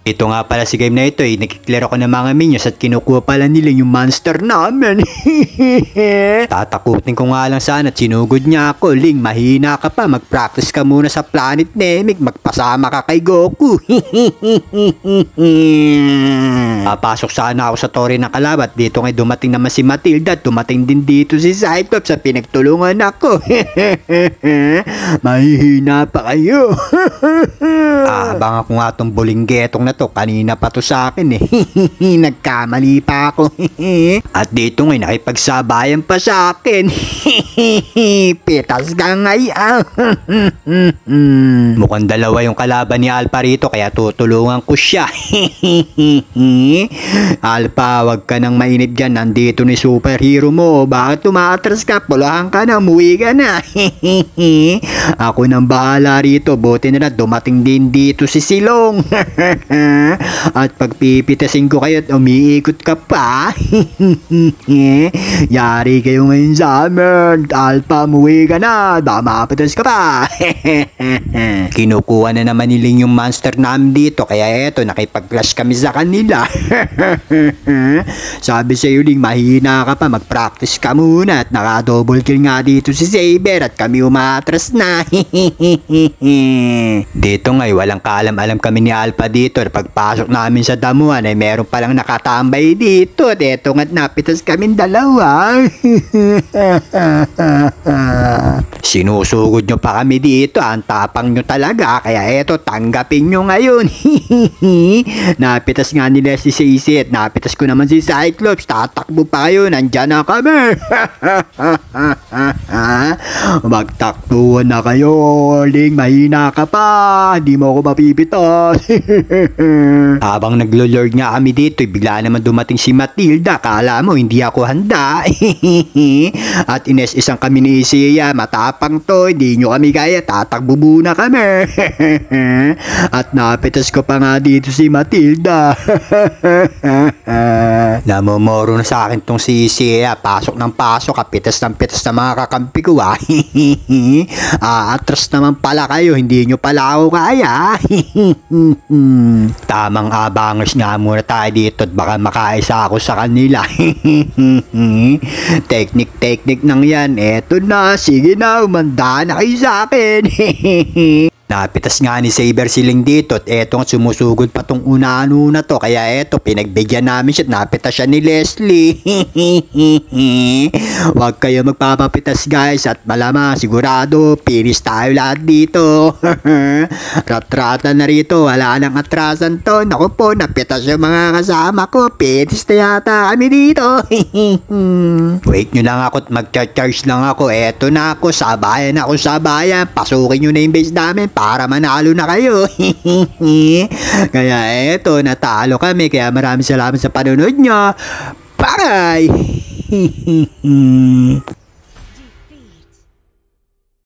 Ito nga pala si game na ito eh, nakiklaro ko ng mga minions at kinukuha pala nila yung monster namin. Tatakutin ko nga lang sana at sinugod niya ako. Ling, mahina ka pa, mag-practice ka muna sa Planet Namek, magpasama ka kay Goku. Papasok sana ako sa tore ng kalabat. Dito ngay dumating naman si Matilda at dumating din dito si Cyclops sa pinagtulungan ako. Mahihina pa kayo. Abang ako nga itong bulinggetong na to, kanina pa to sa akin eh. Nagkamali pa ako. At dito ngayon nakipagsabayan pa sa akin. Pitas ka ngayon. Mukhang dalawa yung kalaban ni Alpha rito kaya tutulungan ko siya. Alpha, wag ka nang mainip dyan, nandito ni superhero mo. Bakit tumatras ka? Pulahan ka na, umuwi ka na. Ako nang bahala rito, buti na lang dumating din dito si Silong. At pagpipitasin ko kayo at umiikot ka pa. Yari kayo ngayon sa amin. Alpha, muwi ka na. Baka mapitas ka pa. Kinukuha na naman niling yung monster namin dito. Kaya eto, nakipag-clash kami sa kanila. Sabi sa'yo, Ling, mahina ka pa. Mag-practice ka muna. At naka-double kill nga dito si Saber. At kami umatras na. Dito ngay, walang kaalam-alam kami ni Alpha dito. Pagpasok namin sa damuhan ay meron palang nakatambay dito. At eto nga't napitas kaming dalawa. Sinusugod nyo pa kami dito. Ang tapang nyo talaga. Kaya eto, tanggapin nyo ngayon. Napitas nga nila si Sisi at napitas ko naman si Cyclops. Tatakbo pa kayo. Nandyan na kami. Magtakbuhan na kayo. Ling, mahina ka pa. Hindi mo ako mapipitas. Habang naglo-lord nga kami dito, bigla naman dumating si Matilda. Kala mo hindi ako handa. At ines-isang kami ni Isiya. Matapang to, hindi nyo kami kaya. Tatakbo muna kami. At napitas ko pa nga dito si Matilda. Namomoro na sa akin tong si Isiya. Pasok ng pasok, kapitas ng pitas na mga kakampi ko. Atras naman pala kayo, hindi nyo pala ako kaya. Tamang abangers nga muna tayo dito at baka makaisa ako sa kanila. Technique nang yan. Eto na, sige na, umanda na kayo sa akin. Napitas nga ni Saber siling dito at eto nga sumusugod pa tong una-ano na to. Kaya eto, pinagbigyan namin siya at napitas siya ni Leslie. Huwag kayo magpapapitas guys at malamang sigurado finish tayo lahat dito. Ratrata na rito, wala nang atrasan to. Naku po, napitas yung mga kasama ko. Finish na yata kami dito. Wait nyo lang ako at mag-charge lang ako. Eto na ako, sabayan ako sabayan. Pasukin nyo na yung base namin para manalo na kayo. Kaya eto, natalo kami. Kaya maraming salamat sa panonood nyo. Bye!